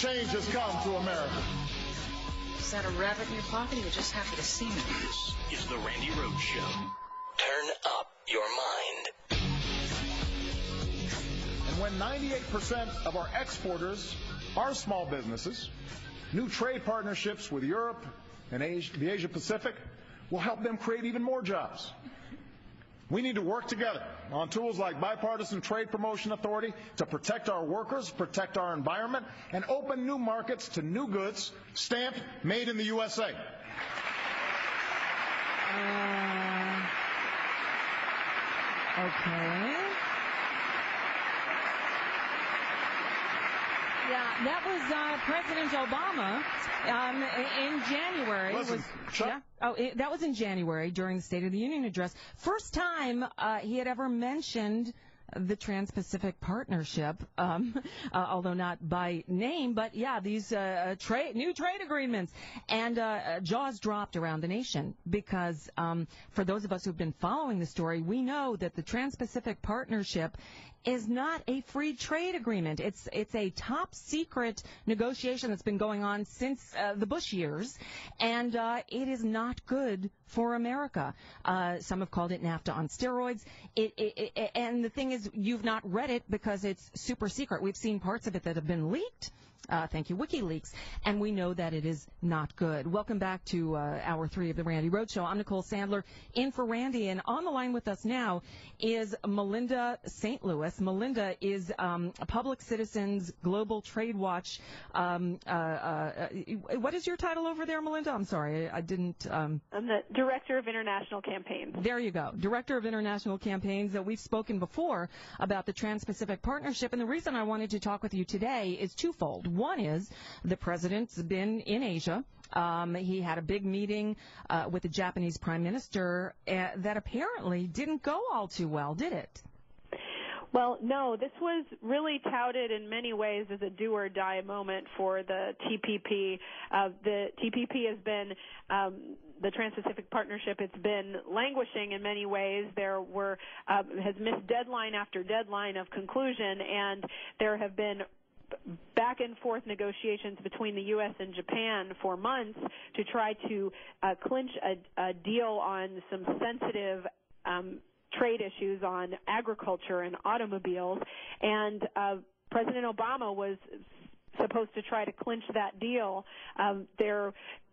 change has come to America. Is that a rabbit in your pocket, or you're just happy to see me? This is the Randi Rhodes Show. Turn up your mind. And when 98% of our exporters are small businesses, new trade partnerships with Europe and the Asia Pacific will help them create even more jobs. We need to work together on tools like Bipartisan Trade Promotion Authority to protect our workers, protect our environment, and open new markets to new goods stamped made in the USA. Okay. Yeah, that was President Obama in January. Listen, that was in January during the State of the Union address. First time he had ever mentioned the Trans-Pacific Partnership, although not by name, but yeah, these new trade agreements. And jaws dropped around the nation because for those of us who've been following the story, we know that the Trans-Pacific Partnership is not a free trade agreement. It's a top secret negotiation that's been going on since the Bush years, and it is not good for America. Some have called it NAFTA on steroids. And the thing is, you've not read it because it's super secret. We've seen parts of it that have been leaked. Thank you, WikiLeaks. And we know that it is not good. Welcome back to Hour 3 of the Randi Rhodes Show. I'm Nicole Sandler, in for Randi. And on the line with us now is Melinda St. Louis. Melinda is a Public Citizens Global Trade Watch. What is your title over there, Melinda? I'm sorry, I didn't... I'm the Director of International Campaigns. There you go. Director of International Campaigns. We've spoken before about the Trans-Pacific Partnership. And the reason I wanted to talk with you today is twofold. One is the president's been in Asia. He had a big meeting with the Japanese prime minister that apparently didn't go all too well, did it? Well, no, this was really touted in many ways as a do-or-die moment for the TPP. The TPP has been, the Trans-Pacific Partnership, it's been languishing in many ways. There has missed deadline after deadline of conclusion, and there have been back and forth negotiations between the U.S. and Japan for months to try to clinch a deal on some sensitive trade issues on agriculture and automobiles. And President Obama was supposed to try to clinch that deal.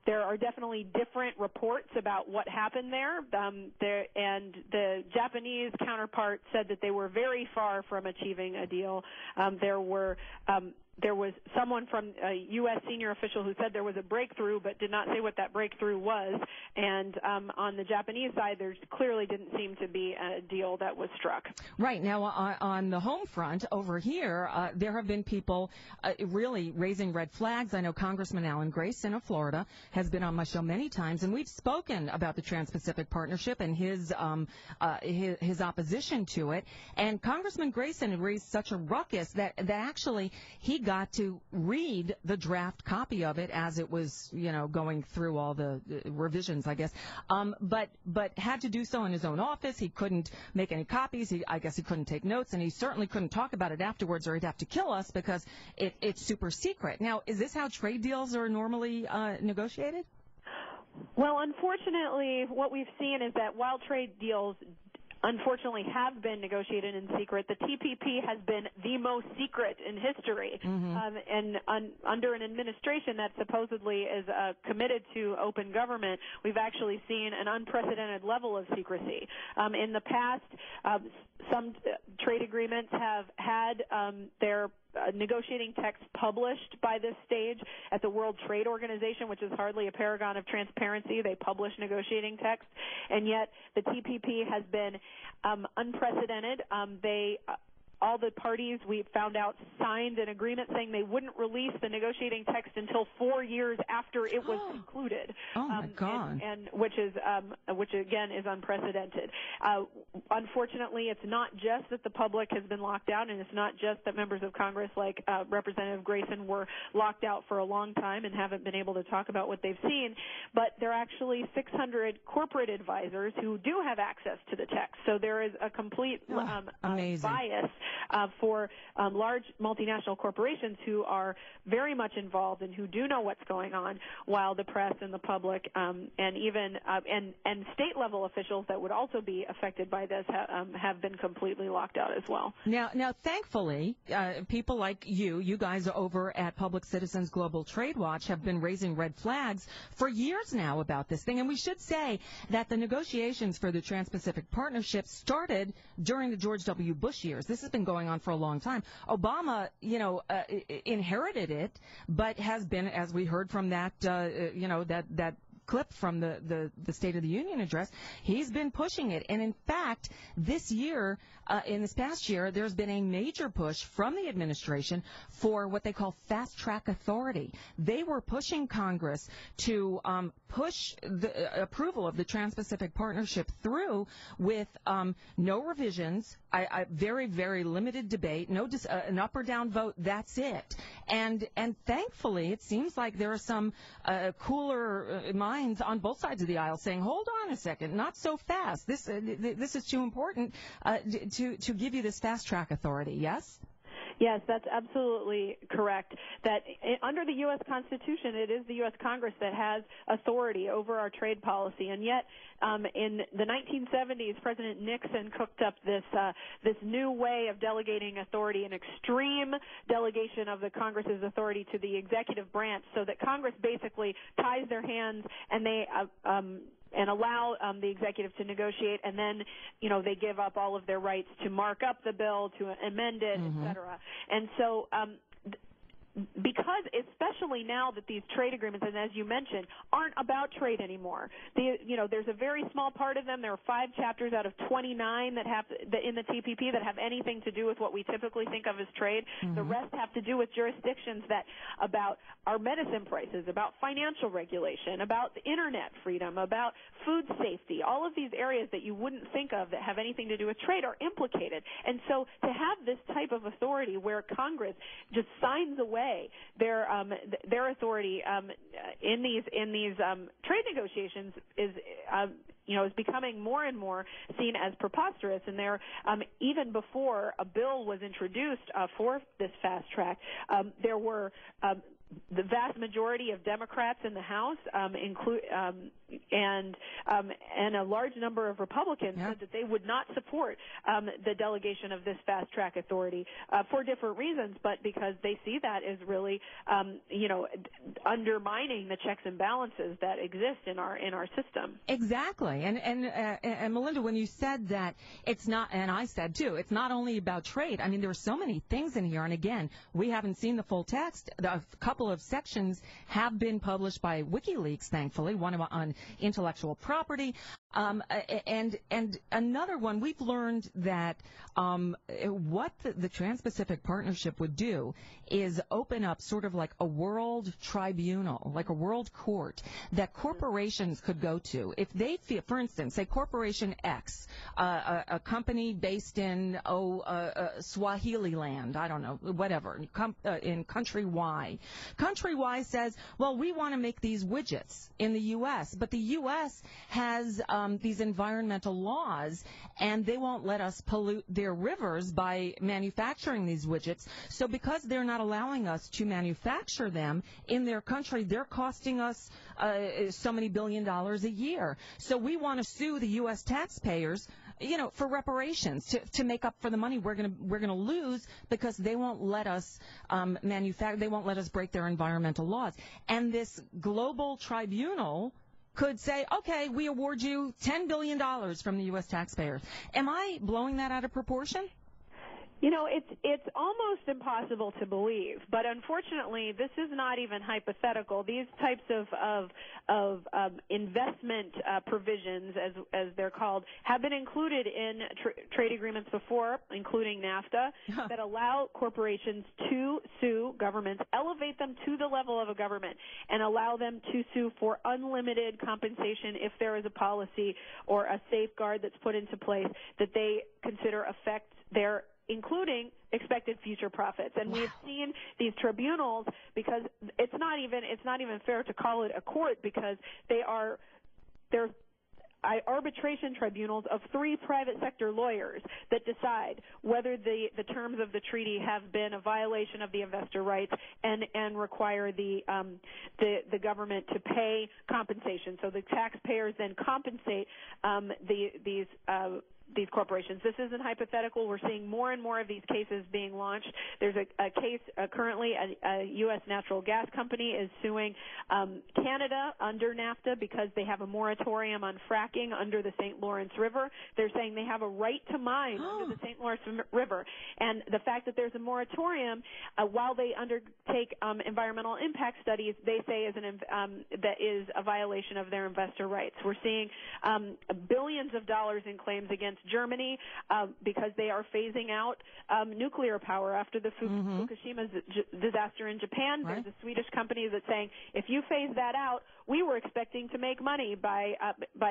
There are definitely different reports about what happened there, and the Japanese counterpart said that they were very far from achieving a deal. There was someone from a U.S. senior official who said there was a breakthrough, but did not say what that breakthrough was. And on the Japanese side, there clearly didn't seem to be a deal that was struck. Right. Now, on the home front over here, there have been people really raising red flags. I know Congressman Alan Grayson of Florida has been on my show many times, and we've spoken about the Trans-Pacific Partnership and his opposition to it. And Congressman Grayson had raised such a ruckus that actually he got to read the draft copy of it as it was, going through all the revisions, I guess. But had to do so in his own office. He couldn't make any copies. I guess he couldn't take notes, and he certainly couldn't talk about it afterwards, or he'd have to kill us because it's super secret. Now, is this how trade deals are normally negotiated? Well, unfortunately, what we've seen is that while trade deals unfortunately have been negotiated in secret, the TPP has been the most secret in history. Mm-hmm. Under an administration that supposedly is committed to open government, we've actually seen an unprecedented level of secrecy. In the past, some trade agreements have had their negotiating text published by this stage at the World Trade Organization, which is hardly a paragon of transparency. They publish negotiating text, and yet the TPP has been unprecedented. All the parties, we found out, signed an agreement saying they wouldn't release the negotiating text until 4 years after it was concluded. Oh my God! And which again is unprecedented. Unfortunately, it's not just that the public has been locked out, and it's not just that members of Congress like Representative Grayson were locked out for a long time and haven't been able to talk about what they've seen, but there are actually 600 corporate advisors who do have access to the text. So there is a complete bias for large multinational corporations who are very much involved and who do know what's going on, while the press and the public and even and state level officials that would also be affected by this have been completely locked out as well. Now, thankfully, people like you guys over at Public Citizens Global Trade Watch have been raising red flags for years now about this thing. And we should say that the negotiations for the Trans-Pacific Partnership started during the George W. Bush years. This has been going on for a long time. Obama, inherited it, but has been, as we heard from that, that clip from the State of the Union address, he's been pushing it. And in fact, this year, in this past year, there's been a major push from the administration for what they call fast-track authority. They were pushing Congress to push the approval of the Trans-Pacific Partnership through with no revisions, very, very limited debate, an up or down vote, that's it. And thankfully, it seems like there are some cooler minds on both sides of the aisle saying, hold on a second, not so fast. This is too important to give you this fast-track authority, yes? Yes, that's absolutely correct. That under the U.S. Constitution, it is the U.S. Congress that has authority over our trade policy, and yet in the 1970s, President Nixon cooked up this new way of delegating authority, an extreme delegation of the Congress's authority to the executive branch, so that Congress basically ties their hands and they and allow the executive to negotiate, and then, they give up all of their rights to mark up the bill, to amend it, et cetera. And so because especially now that these trade agreements, and as you mentioned, aren't about trade anymore. There's a very small part of them. There are 5 chapters out of 29 that have in the TPP that have anything to do with what we typically think of as trade. The rest have to do with jurisdictions about our medicine prices, about financial regulation, about the internet freedom, about food safety. All of these areas that you wouldn't think of that have anything to do with trade are implicated. And so to have this type of authority where Congress just signs away their authority in these trade negotiations is becoming more and more seen as preposterous. And even before a bill was introduced for this fast track, there were the vast majority of Democrats in the House, and a large number of Republicans said that they would not support the delegation of this fast track authority for different reasons, but because they see that as really, undermining the checks and balances that exist in our system. Exactly, and Melinda, when you said that it's not, and I said too, it's not only about trade. I mean, there are so many things in here, and again, we haven't seen the full text. A couple of sections have been published by WikiLeaks, thankfully, one on intellectual property, and another one, we've learned that what the Trans-Pacific Partnership would do is open up sort of like a world tribunal, like a world court that corporations could go to. If they feel, for instance, say Corporation X, a company based in, Swahili land, I don't know, whatever, in country Y. Country Y says, well, we want to make these widgets in the U.S., but the U.S. has these environmental laws, and they won't let us pollute their rivers by manufacturing these widgets. So because they're not allowing us to manufacture them in their country, they're costing us so many $1 billion a year. So we want to sue the U.S. taxpayers, for reparations to make up for the money we're gonna lose because they won't let us manufacture. They won't let us break their environmental laws. And this global tribunal could say, okay, we award you $10 billion from the U.S. taxpayers. Am I blowing that out of proportion? It's almost impossible to believe, but unfortunately, this is not even hypothetical. These types of investment provisions, as they're called, have been included in trade agreements before, including NAFTA, that allow corporations to sue governments, elevate them to the level of a government, and allow them to sue for unlimited compensation if there is a policy or a safeguard that's put into place that they consider affects their, including expected future profits. And we've seen these tribunals, because it's not even fair to call it a court, because they're arbitration tribunals of 3 private sector lawyers that decide whether the terms of the treaty have been a violation of the investor rights and require the government to pay compensation. So the taxpayers then compensate these corporations. This isn't hypothetical. We're seeing more and more of these cases being launched. There's a case currently, a U.S. natural gas company is suing Canada under NAFTA because they have a moratorium on fracking under the St. Lawrence River. They're saying they have a right to mine under the St. Lawrence River. And the fact that there's a moratorium, while they undertake environmental impact studies, they say that is a violation of their investor rights. We're seeing billions of dollars in claims against Germany because they are phasing out nuclear power after the Fukushima disaster in Japan. Right. There's a Swedish company that's saying, if you phase that out, we were expecting to make money by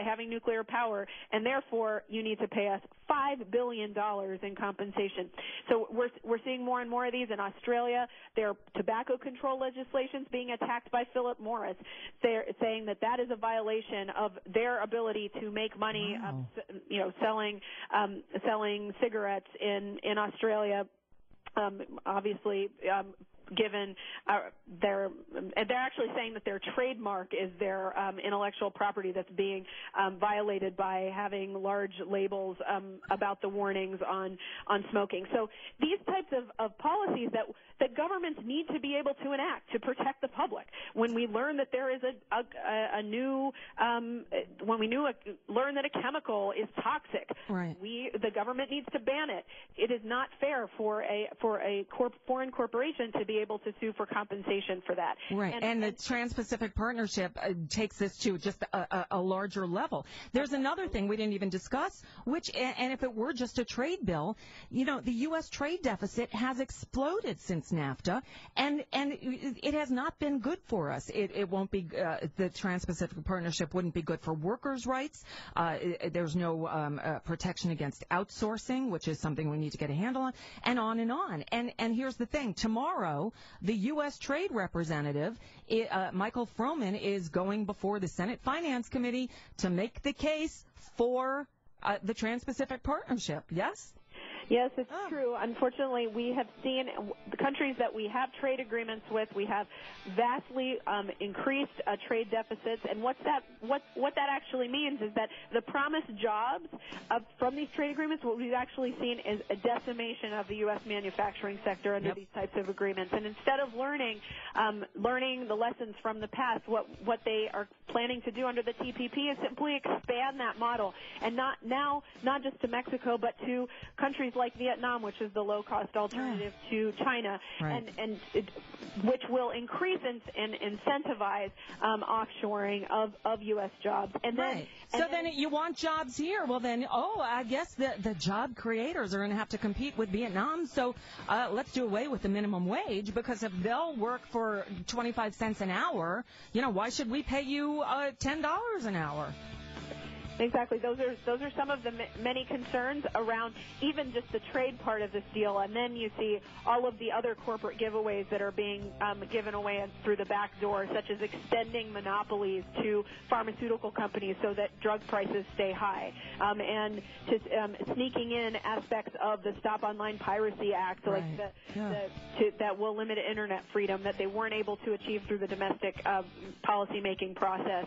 having nuclear power, and therefore you need to pay us $5 billion in compensation. So we're seeing more and more of these in Australia. There are tobacco control legislations being attacked by Philip Morris. They're saying that is a violation of their ability to make money, selling cigarettes in Australia. Obviously, given they're actually saying that their trademark is their intellectual property that's being violated by having large labels about the warnings on smoking. So these types of policies that governments need to be able to enact to protect the public. When we learn that there is a new learn that a chemical is toxic, right. The government needs to ban it. It is not fair for a foreign corporation to be able to sue for compensation for that. Right, and the Trans-Pacific Partnership takes this to just a larger level. There's another thing we didn't even discuss, and if it were just a trade bill, the U.S. trade deficit has exploded since NAFTA, and it has not been good for us. It won't be, the Trans-Pacific Partnership wouldn't be good for workers' rights. There's no protection against outsourcing, which is something we need to get a handle on, and on and on. And here's the thing. Tomorrow, the U.S. Trade Representative, Michael Froman, is going before the Senate Finance Committee to make the case for the Trans-Pacific Partnership. Yes? Yes, it's true. Unfortunately, we have seen the countries that we have trade agreements with, we have vastly increased trade deficits. And what that actually means is that the promised jobs from these trade agreements, what we've actually seen is a decimation of the U.S. manufacturing sector under these types of agreements. And instead of learning the lessons from the past, what they are planning to do under the TPP is simply expand that model, and not just to Mexico, but to countries like Vietnam, which is the low-cost alternative to China, and which will increase and incentivize offshoring of U.S. jobs. And then, then you want jobs here. Well, then, I guess the job creators are going to have to compete with Vietnam. So let's do away with the minimum wage, because if they'll work for 25 cents an hour, why should we pay you $10 an hour? Exactly. Those are some of the many concerns around even just the trade part of this deal, and then you see all of the other corporate giveaways that are being given away through the back door, such as extending monopolies to pharmaceutical companies so that drug prices stay high, and sneaking in aspects of the Stop Online Piracy Act, like that will limit internet freedom that they weren't able to achieve through the domestic policy-making process.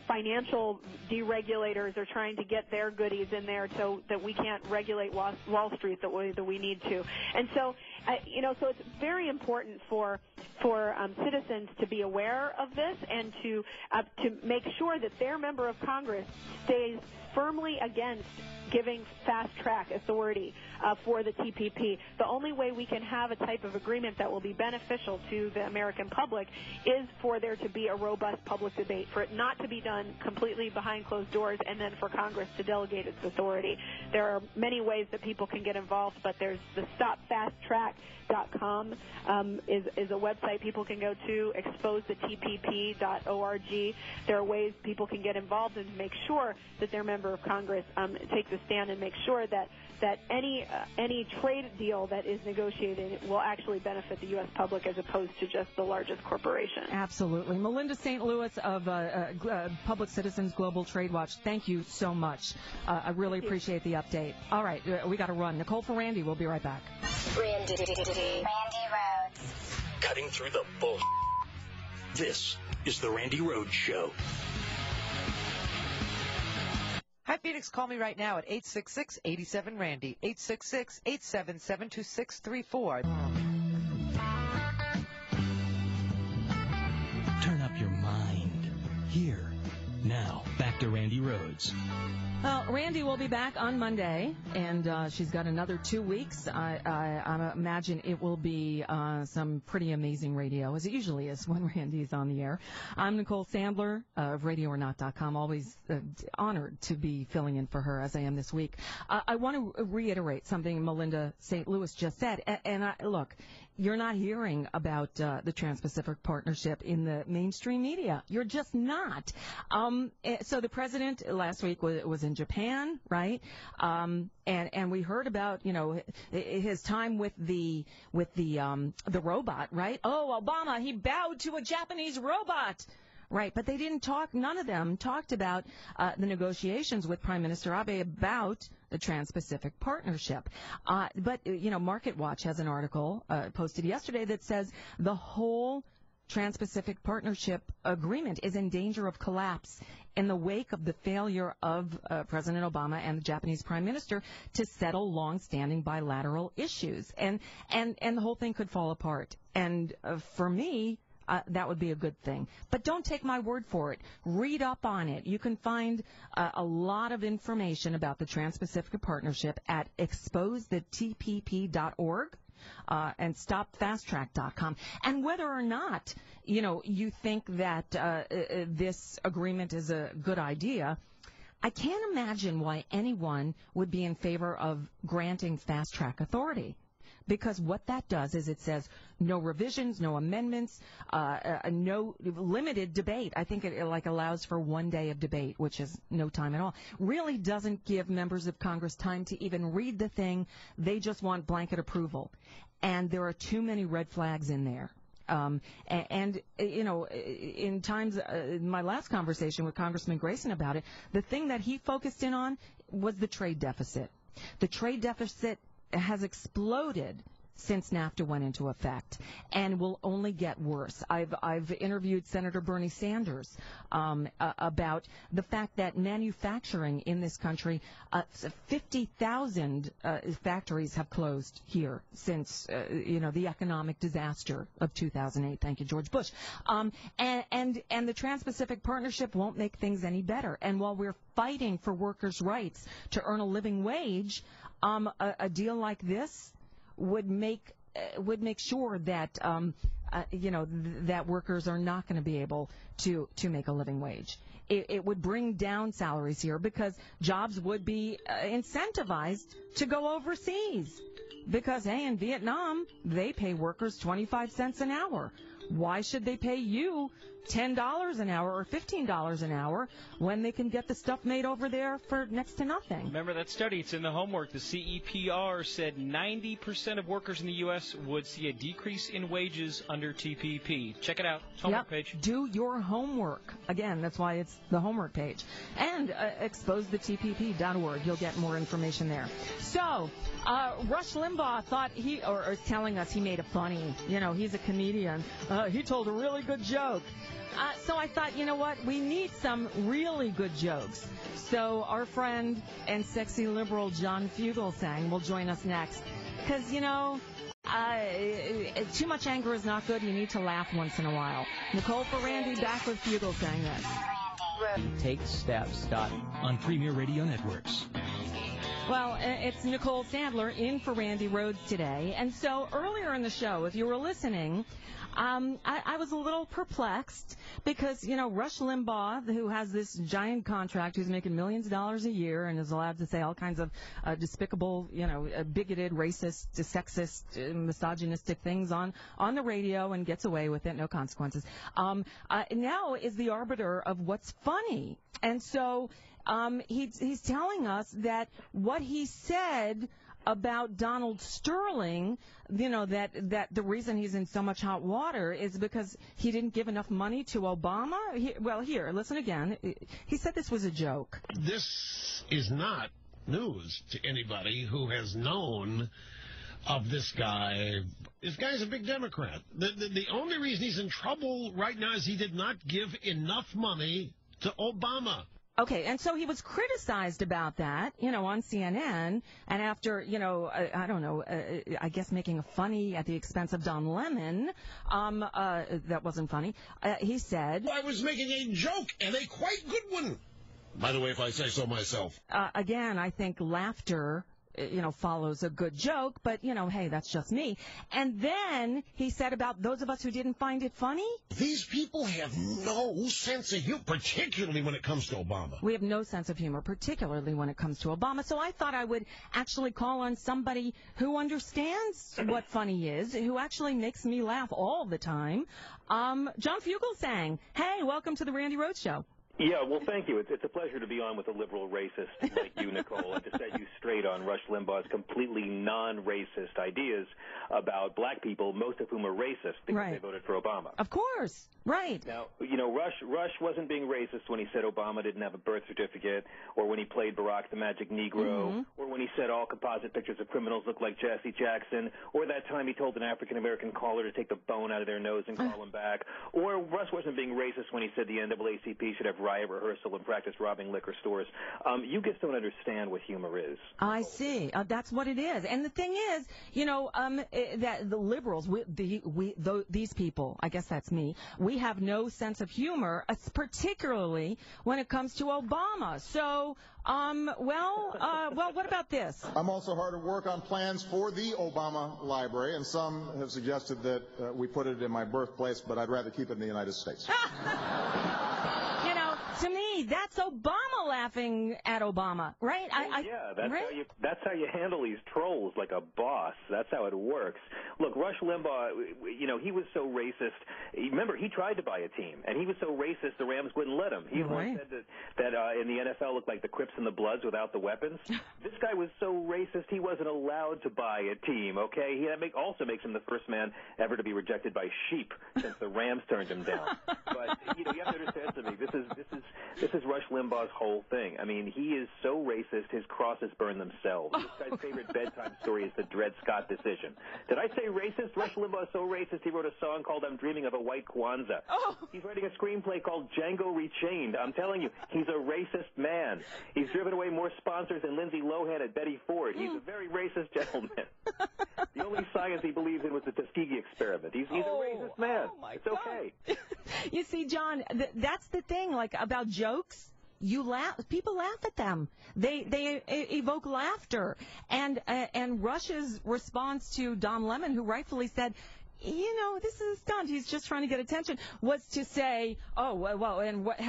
Financial deregulators are trying to get their goodies in there so that we can't regulate Wall Street the way that we need to. And so, so it's very important for citizens to be aware of this and to make sure that their member of Congress stays firmly against giving fast-track authority for the TPP. The only way we can have a type of agreement that will be beneficial to the American public is for there to be a robust public debate, for it not to be done completely behind closed doors, and then for Congress to delegate its authority. There are many ways that people can get involved, but there's the stopfasttrack.com is a website website people can go to, exposethetpp.org. There are ways people can get involved and make sure that their member of Congress takes a stand and make sure that any trade deal that is negotiated will actually benefit the U.S. public as opposed to just the largest corporation. Absolutely. Melinda St. Louis of Public Citizens Global Trade Watch, thank you so much. I really appreciate the update. All right, we got to run. Nicole for Randy. We'll be right back. Randi Rhodes. Cutting through the bull. This is the Randi Rhodes Show. Hi, Phoenix. Call me right now at 866-87-RANDY, 866-877-2634. Turn up your mind. Here. Now, back to Randi Rhodes. Well, Randi will be back on Monday, and she's got another 2 weeks. I imagine it will be some pretty amazing radio, as it usually is when Randi's on the air. I'm Nicole Sandler of RadioOrNot.com, always honored to be filling in for her, as I am this week. I want to reiterate something Melinda St. Louis just said. Look, you're not hearing about the Trans-Pacific Partnership in the mainstream media. You're just not. So the president last week was in Japan, right? And we heard about, his time with the robot, right? Oh, Obama, he bowed to a Japanese robot. Right, but they didn't talk, none of them talked about the negotiations with Prime Minister Abe about the Trans-Pacific Partnership. But Market Watch has an article posted yesterday that says the whole Trans-Pacific Partnership agreement is in danger of collapse in the wake of the failure of President Obama and the Japanese Prime Minister to settle long-standing bilateral issues. And the whole thing could fall apart. And for me, that would be a good thing. But don't take my word for it. Read up on it. You can find a lot of information about the Trans-Pacific Partnership at exposethetpp.org and stopfasttrack.com. And whether or not, you think that this agreement is a good idea, I can't imagine why anyone would be in favor of granting fast-track authority. Because what that does is it says no revisions, no amendments, no limited debate. I think it allows for 1 day of debate, which is no time at all. Really doesn't give members of Congress time to even read the thing. They just want blanket approval. And there are too many red flags in there. In times, my last conversation with Congressman Grayson about it, the thing that he focused in on was the trade deficit. The trade deficit has exploded since NAFTA went into effect and will only get worse. I've interviewed Senator Bernie Sanders about the fact that manufacturing in this country, 50,000 factories have closed here since the economic disaster of 2008. Thank you, George Bush. And the Trans-Pacific Partnership won't make things any better. And while we're fighting for workers' rights to earn a living wage, a deal like this would make sure that that workers are not going to be able to make a living wage. It would bring down salaries here because jobs would be incentivized to go overseas. Because, hey, in Vietnam, they pay workers 25 cents an hour. Why should they pay you $10 an hour or $15 an hour when they can get the stuff made over there for next to nothing? Remember that study? It's in the homework. The CEPR said 90% of workers in the U.S. would see a decrease in wages under TPP. Check it out. It's homework page. Do your homework. Again, that's why it's the homework page. And exposethetpp.org. You'll get more information there. So, Rush Limbaugh thought or is telling us he made a funny, he's a comedian. He told a really good joke. So I thought, you know what? We need some really good jokes. So our friend and sexy liberal John Fugelsang will join us next. Because, too much anger is not good. You need to laugh once in a while. Nicole for Randi, back with Fugelsang next. Take steps. On Premier Radio Networks. Well, it's Nicole Sandler in for Randi Rhodes today. And so earlier in the show, if you were listening, I was a little perplexed because, Rush Limbaugh, who has this giant contract, who's making millions of dollars a year and is allowed to say all kinds of despicable, bigoted, racist, sexist, misogynistic things on the radio and gets away with it, no consequences, now is the arbiter of what's funny. And so he's telling us that what he said about Donald Sterling, that the reason he's in so much hot water is because he didn't give enough money to Obama. Here, listen again. He said this was a joke. This is not news to anybody who has known of this guy. This guy's a big Democrat. The only reason he's in trouble right now is he did not give enough money to Obama. Okay, and so he was criticized about that, on CNN, and after, I guess making a funny at the expense of Don Lemon, that wasn't funny, he said... I was making a joke, and a quite good one, by the way, if I say so myself. Again, I think laughter... follows a good joke, but, hey, that's just me. And then he said about those of us who didn't find it funny. These people have no sense of humor, particularly when it comes to Obama. We have no sense of humor, particularly when it comes to Obama. So I thought I would actually call on somebody who understands what funny is, who actually makes me laugh all the time. John Fugelsang. Hey, welcome to the Randi Rhodes Show. Yeah, well, thank you. It's a pleasure to be on with a liberal racist like you, Nicole, and to set you straight on Rush Limbaugh's completely non-racist ideas about black people, most of whom are racist because they voted for Obama. Of course. Right. Now, Rush wasn't being racist when he said Obama didn't have a birth certificate, or when he played Barack the Magic Negro, or when he said all composite pictures of criminals look like Jesse Jackson, or that time he told an African-American caller to take the bone out of their nose and call him back, or Rush wasn't being racist when he said the NAACP should have riot rehearsal and practice robbing liquor stores. You just don't understand what humor is. I see. That's what it is. And the thing is, that the liberals, these people, I guess that's me, we have no sense of humor, particularly when it comes to Obama. So, what about this? I'm also hard at work on plans for the Obama Library, and some have suggested that we put it in my birthplace, but I'd rather keep it in the United States. To me, that's Obama laughing at Obama, right? That's how you handle these trolls, like a boss. That's how it works. Look, Rush Limbaugh, he was so racist. Remember, he tried to buy a team, and he was so racist the Rams wouldn't let him. He once said that in the NFL looked like the Crips and the Bloods without the weapons. This guy was so racist he wasn't allowed to buy a team, okay? That also makes him the first man ever to be rejected by sheep since the Rams turned him down. But, you have to understand something. This is Rush Limbaugh's whole thing. I mean, he is so racist, his crosses burn themselves. This guy's favorite bedtime story is the Dred Scott decision. Did I say racist? Rush Limbaugh is so racist, he wrote a song called I'm Dreaming of a White Kwanzaa. He's writing a screenplay called Django Rechained. I'm telling you, he's a racist man. He's driven away more sponsors than Lindsay Lohan at Betty Ford. He's a very racist gentleman. The only science he believes in was the Tuskegee experiment. He's a racist man. It's okay. You see, John, that's the thing, like, about jokes. People laugh at them. They evoke laughter. And Rush's response to Don Lemon, who rightfully said, this is a stunt. He's just trying to get attention, was to say, how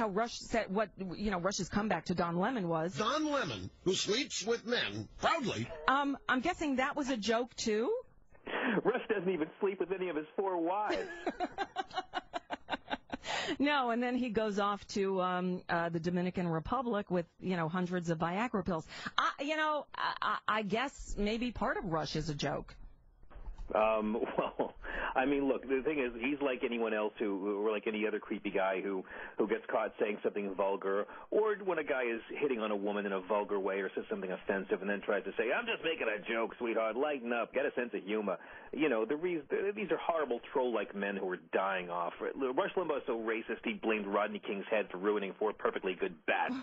Rush said, Rush's comeback to Don Lemon was. Don Lemon, who sleeps with men, proudly. I'm guessing that was a joke, too? Rush doesn't even sleep with any of his 4 wives. No, and then he goes off to the Dominican Republic with, hundreds of Viagra pills. I guess maybe part of Rush is a joke. Look, the thing is, he's like anyone else or like any other creepy guy who gets caught saying something vulgar, or when a guy is hitting on a woman in a vulgar way or says something offensive and then tries to say, I'm just making a joke, sweetheart, lighten up, get a sense of humor. These are horrible troll-like men who are dying off. Rush Limbaugh is so racist, he blamed Rodney King's head for ruining 4 perfectly good bats.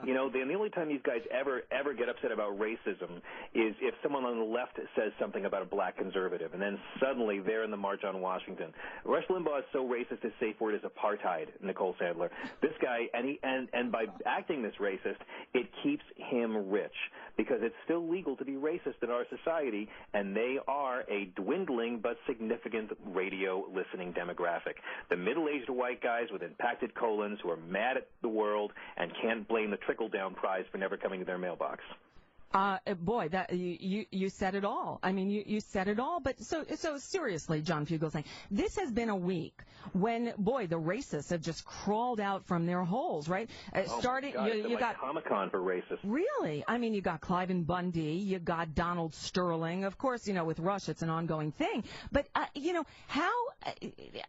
The only time these guys ever get upset about racism is if someone on the left says something about a black conservative, and then suddenly they're in the march March on Washington. Rush Limbaugh is so racist his safe word is apartheid, Nicole Sandler. This guy, and by acting this racist, it keeps him rich because it's still legal to be racist in our society, and they are a dwindling but significant radio listening demographic. The middle-aged white guys with impacted colons who are mad at the world and can't blame the trickle-down prize for never coming to their mailbox. Boy, that you said it all. I mean, you said it all. But so seriously, John Fugelsang, this has been a week when, boy, the racists have just crawled out from their holes, right? Starting, you got Comic-Con for racists. Really? I mean, you got Cliven Bundy, you got Donald Sterling. Of course, with Rush, it's an ongoing thing. But how?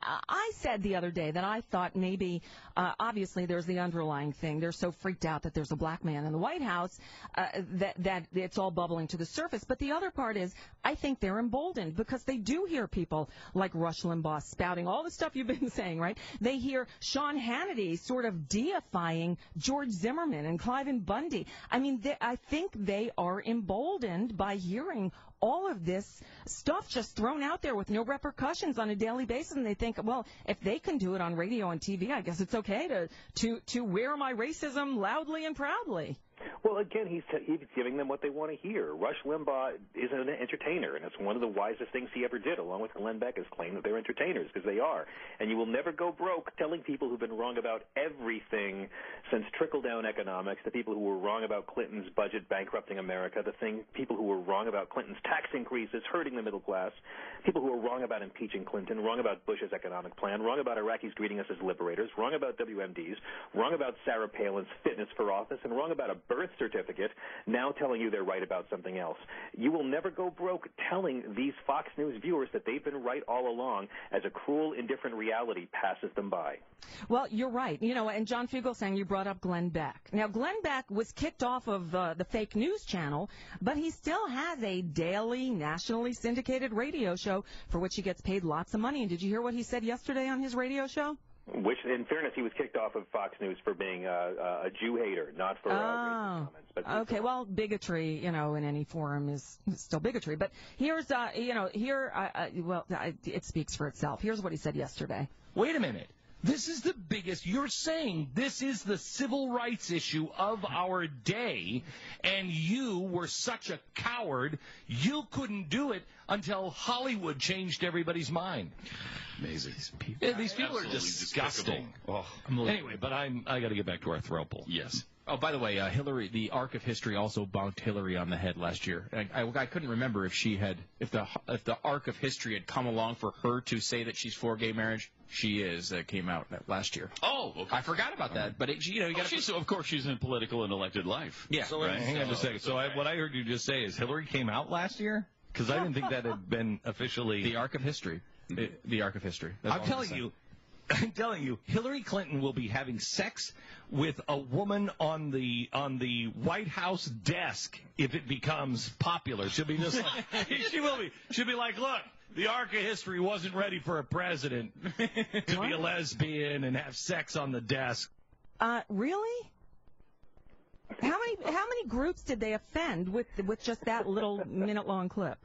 I said the other day that I thought maybe, obviously, there's the underlying thing. They're so freaked out that there's a black man in the White House that it's all bubbling to the surface. But the other part is, I think they're emboldened because they do hear people like Rush Limbaugh spouting all the stuff you've been saying, right? They hear Sean Hannity sort of deifying George Zimmerman and Cliven Bundy. I mean, I think they are emboldened by hearing all of this stuff just thrown out there with no repercussions on a daily basis, and they think, well, if they can do it on radio and TV, I guess it's okay to wear my racism loudly and proudly. Well, again, he's giving them what they want to hear. Rush Limbaugh is an entertainer, and it's one of the wisest things he ever did, along with Glenn Beck, is claim that they're entertainers, because they are. And you will never go broke telling people who've been wrong about everything since trickle-down economics, the people who were wrong about Clinton's budget bankrupting America, people who were wrong about Clinton's tax increases hurting the middle class, people who were wrong about impeaching Clinton, wrong about Bush's economic plan, wrong about Iraqis greeting us as liberators, wrong about WMDs, wrong about Sarah Palin's fitness for office, and wrong about a birth certificate, now telling you they're right about something else. You will never go broke telling these Fox News viewers that they've been right all along as a cruel, indifferent reality passes them by. Well, you're right. And John Fugelsang, you brought up Glenn Beck. Now, Glenn Beck was kicked off of the fake news channel, but he still has a daily, nationally syndicated radio show for which he gets paid lots of money. And did you hear what he said yesterday on his radio show? Which, in fairness, he was kicked off of Fox News for being a Jew hater, not for racist comments. But okay, well, bigotry, in any forum is still bigotry. But here's, it speaks for itself. Here's what he said yesterday. Wait a minute. This is the biggest. You're saying this is the civil rights issue of our day, and you were such a coward, you couldn't do it until Hollywood changed everybody's mind. Amazing. These people are disgusting. Anyway, but I got to get back to our throuple. Yes. Oh, by the way, Hillary, the arc of history also bonked Hillary on the head last year. I couldn't remember if the arc of history had come along for her to say that she's for gay marriage. She is. That came out last year. Oh, okay. I forgot about that. But you got to. Of course, she's in political and elected life. Yeah. So right. Hang on just a second. So what I heard you just say is Hillary came out last year, because I didn't think that had been officially the arc of history. The arc of history. I'm telling you, Hillary Clinton will be having sex with a woman on the White House desk if it becomes popular. She'll be just like, she'll be like, look, the arc of history wasn't ready for a president to be a lesbian and have sex on the desk. Really? How many groups did they offend with just that little minute-long clip?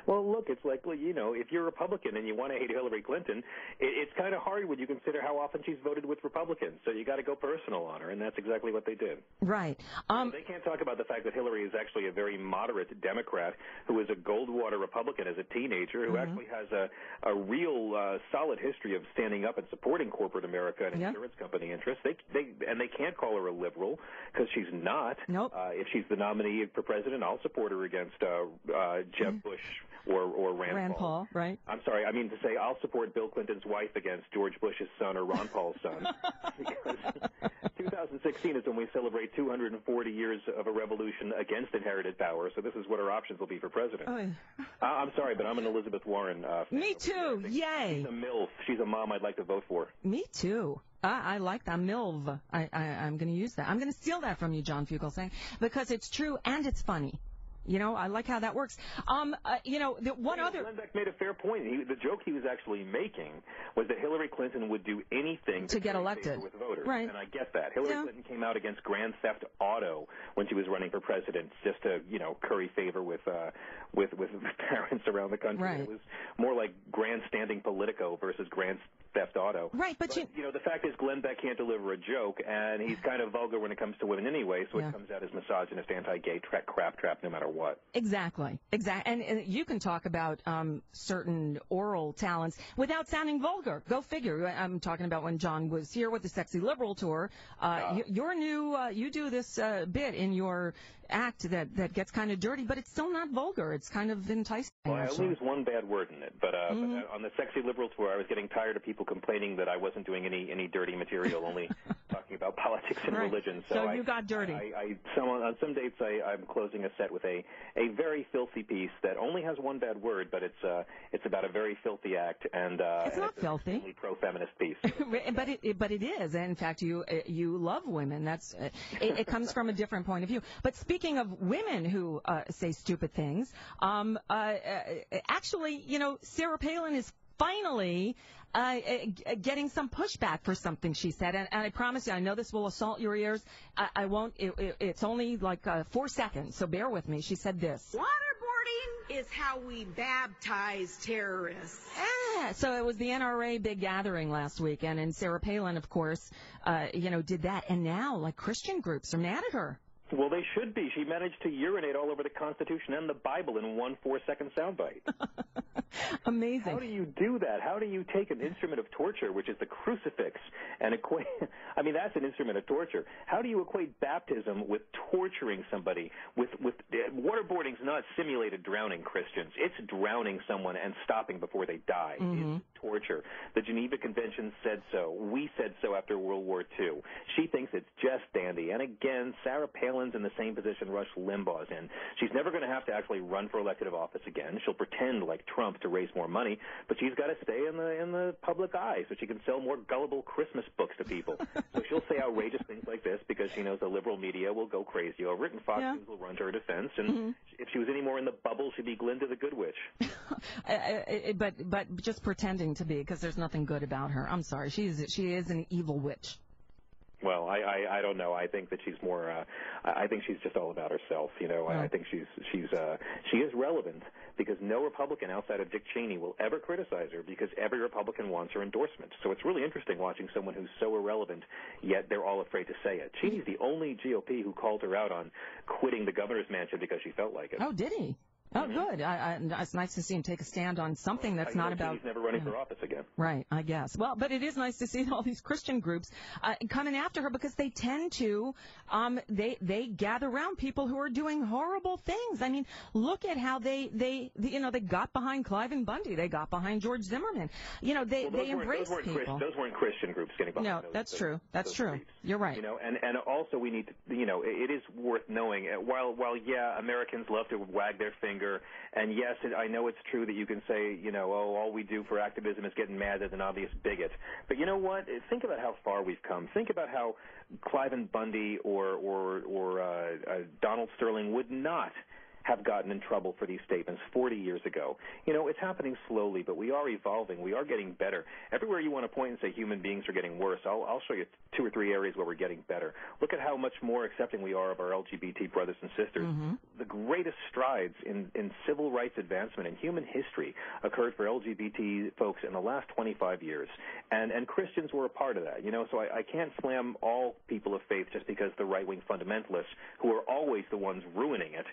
Well, look, it's like, if you're a Republican and you want to hate Hillary Clinton, it's kind of hard when you consider how often she's voted with Republicans. So you got to go personal on her, and that's exactly what they did. Right. They can't talk about the fact that Hillary is actually a very moderate Democrat who is a Goldwater Republican as a teenager who actually has a real solid history of standing up and supporting corporate America and insurance company interests. They can't call her a liberal because she's not. Nope. If she's the nominee for president, I'll support her against Jeb Bush or Rand Paul, right? I'm sorry, I mean to say I'll support Bill Clinton's wife against George Bush's son or Ron Paul's son. Because 2016 is when we celebrate 240 years of a revolution against inherited power, so this is what our options will be for president. I'm sorry, but I'm an Elizabeth Warren fan. Me too, yay! She's a MILF. She's a mom I'd like to vote for. Me too. I like that, MILV. I'm going to use that. I'm going to steal that from you, John Fugelsang, because it's true and it's funny. I like how that works. One other. Glenn Beck made a fair point. The joke he was actually making was that Hillary Clinton would do anything to get elected with voters, right? And I get that. Hillary Clinton came out against Grand Theft Auto when she was running for president, just to curry favor with parents around the country. Right. It was more like grandstanding Politico versus Grand Theft Auto. Right, but the fact is Glenn Beck can't deliver a joke, and he's kind of vulgar when it comes to women anyway, so it comes out as misogynist, anti-gay crap trap no matter what. Exactly. And you can talk about certain oral talents without sounding vulgar. Go figure. I'm talking about when John was here with the Sexy Liberal Tour. Your new, you do this bit in your act that gets kind of dirty, but it's still not vulgar. It's kind of enticing. Well, I only use one bad word in it, but on the Sexy Liberal Tour, I was getting tired of people complaining that I wasn't doing any dirty material, only talking about politics and religion. So you got dirty. On some dates, I'm closing a set with a very filthy piece that only has one bad word, but it's about a very filthy act, and it's not filthy. It's a pro-feminist piece. but it is. And in fact, you love women. That's it comes from a different point of view. But speaking of women who say stupid things, actually, Sarah Palin is finally getting some pushback for something she said, and I promise you, I know this will assault your ears. I won't. It's only like 4 seconds, so bear with me. She said this. Waterboarding is how we baptize terrorists. So it was the NRA big gathering last weekend, and Sarah Palin, of course, did that, and now like Christian groups are mad at her. Well, they should be. She managed to urinate all over the Constitution and the Bible in one 4-second soundbite. Amazing. How do you do that? How do you take an instrument of torture, which is the crucifix, and equate? I mean, that's an instrument of torture. How do you equate baptism with torturing somebody? With waterboarding's not simulated drowning, Christians. It's drowning someone and stopping before they die. Mm-hmm. It's torture. The Geneva Convention said so. We said so after World War II. She thinks it's just dandy. And again, Sarah Palin's in the same position Rush Limbaugh's in. She's never going to have to actually run for elective office again. She'll pretend like Trump to raise more money, but she's got to stay in the public eye so she can sell more gullible Christmas books to people. So she'll say outrageous things like this because she knows the liberal media will go crazy over it, and Fox News will run to her defense. And if she was any more in the bubble, she'd be Glinda the Good Witch. But just pretending to be, because there's nothing good about her. I'm sorry, she is an evil witch. Well, I don't know. I think that she's more. I think she's just all about herself. I think she is relevant because no Republican outside of Dick Cheney will ever criticize her because every Republican wants her endorsement. So it's really interesting watching someone who's so irrelevant, yet they're all afraid to say it. Cheney's the only GOP who called her out on quitting the governor's mansion because she felt like it. Oh, did he? Oh, good. It's nice to see him take a stand on something that's not about... He's never running for office again. Right, I guess. Well, but it is nice to see all these Christian groups coming after her because they tend to, they gather around people who are doing horrible things. I mean, look at how they got behind Clive and Bundy. They got behind George Zimmerman. They embrace people. Those weren't Christian groups getting behind those. No, that's true. That's true. Groups. You're right. And also we need to, it is worth knowing, while Americans love to wag their finger, and yes, I know it's true that you can say, all we do for activism is getting mad as an obvious bigot. But you know what? Think about how far we've come. Think about how Clive and Bundy or Donald Sterling would not have gotten in trouble for these statements 40 years ago. It's happening slowly, but we are evolving. We are getting better. Everywhere you want to point and say human beings are getting worse, I'll show you 2 or 3 areas where we're getting better. Look at how much more accepting we are of our LGBT brothers and sisters. Mm-hmm. The greatest strides in civil rights advancement in human history occurred for LGBT folks in the last 25 years. And Christians were a part of that. So I can't slam all people of faith just because the right-wing fundamentalists, who are always the ones ruining it,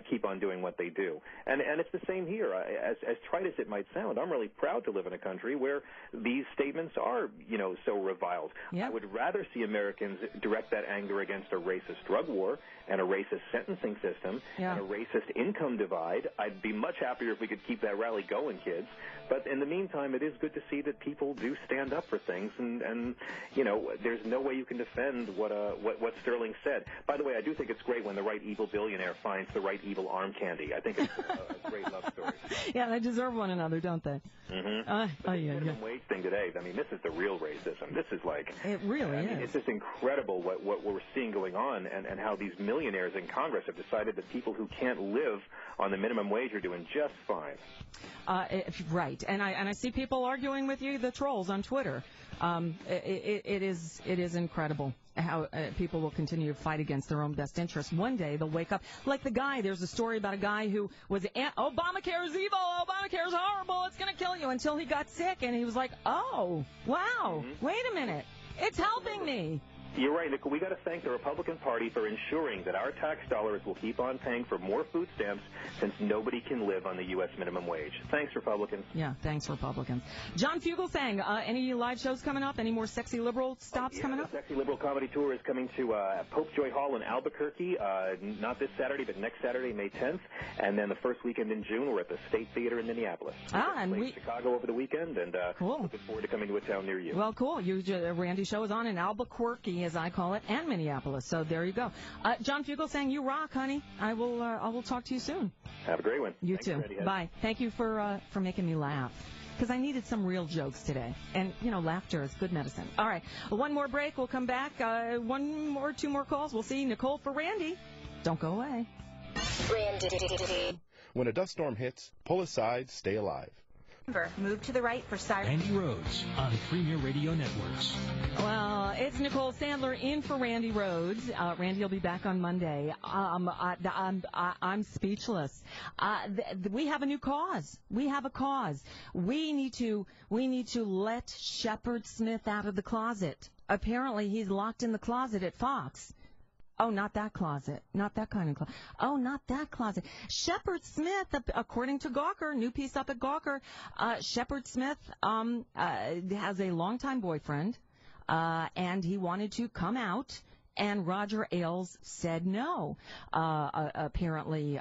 keep on doing what they do. And it's the same here. As trite as it might sound, I'm really proud to live in a country where these statements are, so reviled. Yep. I would rather see Americans direct that anger against a racist drug war and a racist sentencing system and a racist income divide. I'd be much happier if we could keep that rally going, kids. But in the meantime, it is good to see that people do stand up for things, and there's no way you can defend what Sterling said. By the way, I do think it's great when the right evil billionaire finds the right evil evil arm candy. I think it's a great love story. Yeah, they deserve one another, don't they? Mm-hmm. The minimum wage thing today, I mean, this is the real racism. This is like... It really is. It's just incredible what we're seeing going on and how these millionaires in Congress have decided that people who can't live on the minimum wage are doing just fine. Right. And I see people arguing with you, the trolls, on Twitter. It is incredible how people will continue to fight against their own best interests. One day they'll wake up. Like the guy, there's a story about a guy who was, Obamacare is evil, Obamacare is horrible, it's going to kill you, until he got sick, and he was like, oh, wow, wait a minute, it's helping me. You're right, Nicole. We got to thank the Republican Party for ensuring that our tax dollars will keep on paying for more food stamps, since nobody can live on the U.S. minimum wage. Thanks, Republicans. Yeah, thanks, Republicans. John Fugelsang, any live shows coming up? Any more sexy liberal stops coming up? The Sexy Liberal Comedy Tour is coming to Pope Joy Hall in Albuquerque, not this Saturday, but next Saturday, May 10th. And then the first weekend in June, we're at the State Theater in Minneapolis. And we Chicago over the weekend, and cool. Looking forward to coming to a town near you. Well, cool. Randy's show is on in Albuquerque, as I call it, and Minneapolis. So there you go. John Fugelsang, you rock, honey. I will talk to you soon. Have a great one. You Thanks, too. Randy. Bye. Thank you for making me laugh, because I needed some real jokes today. And, laughter is good medicine. All right. One more break. We'll come back. Two more calls. We'll see Nicole for Randy. Don't go away. Randy. When a dust storm hits, pull aside, stay alive. Move to the right for siren. Randi Rhodes on Premier Radio Networks. Well, it's Nicole Sandler in for Randi Rhodes. Randy will be back on Monday. I'm speechless. We have a new cause. We have a cause. We need to let Shepard Smith out of the closet. Apparently, he's locked in the closet at Fox. Oh, not that closet. Not that kind of closet. Oh, not that closet. Shepard Smith, according to Gawker, new piece up at Gawker, Shepard Smith has a longtime boyfriend, and he wanted to come out, and Roger Ailes said no. Apparently,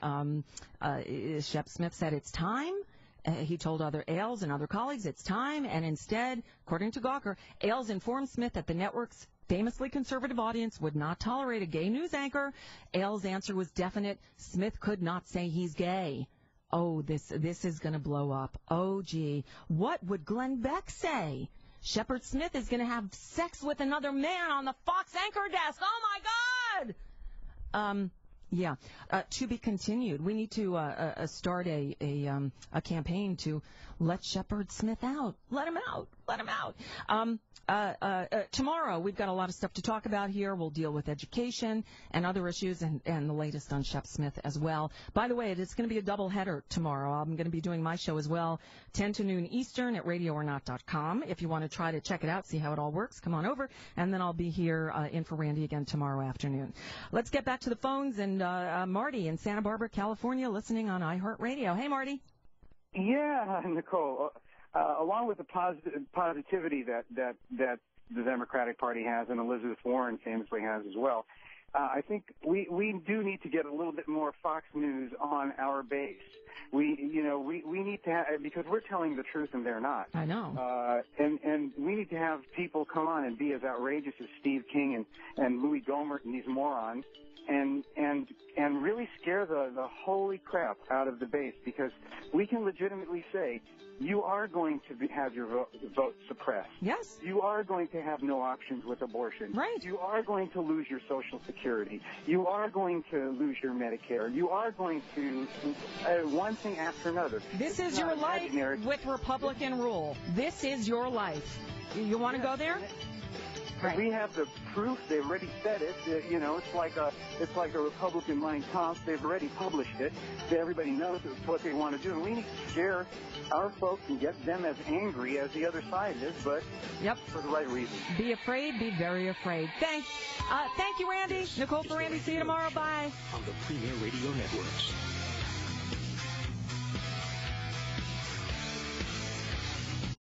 Shep Smith said it's time. He told other Ailes and other colleagues it's time, and instead, according to Gawker, Ailes informed Smith that the network's famously conservative audience would not tolerate a gay news anchor. Ailes' answer was definite. Smith could not say he's gay. Oh, this is going to blow up. Oh, gee. What would Glenn Beck say? Shepard Smith is going to have sex with another man on the Fox anchor desk. Oh, my God! Yeah. To be continued. We need to start a campaign to let Shepard Smith out. Let him out. Let him out. Tomorrow, we've got a lot of stuff to talk about here. We'll deal with education and other issues and the latest on Shep Smith as well. By the way, it's going to be a double header tomorrow. I'm going to be doing my show as well, 10 to noon Eastern at radioornot.com. If you want to try to check it out, see how it all works, come on over. And then I'll be here in for Randy again tomorrow afternoon. Let's get back to the phones. And Marty in Santa Barbara, California, listening on iHeartRadio. Hey, Marty. Yeah, Nicole. Along with the positivity that the Democratic Party has and Elizabeth Warren famously has as well, I think we do need to get a little bit more Fox News on our base. We need to have, because we're telling the truth and they're not. I know. And we need to have people come on and be as outrageous as Steve King and Louis Gohmert and these morons, and really scare the holy crap out of the base, because we can legitimately say, you are going to have your vote suppressed. Yes. You are going to have no options with abortion. Right. You are going to lose your Social Security. You are going to lose your Medicare. You are going to one thing after another. This is your life with Republican rule. This is your life. You want to go there? Right. We have the proof. They've already said it. It's like a Republican Mein Kampf. They've already published it. Everybody knows it's what they want to do. And we need to scare our folks and get them as angry as the other side is, but for the right reason. Be afraid. Be very afraid. Thank you, Randy. Nicole for Randy. See you tomorrow. Bye. On the Premier Radio Networks.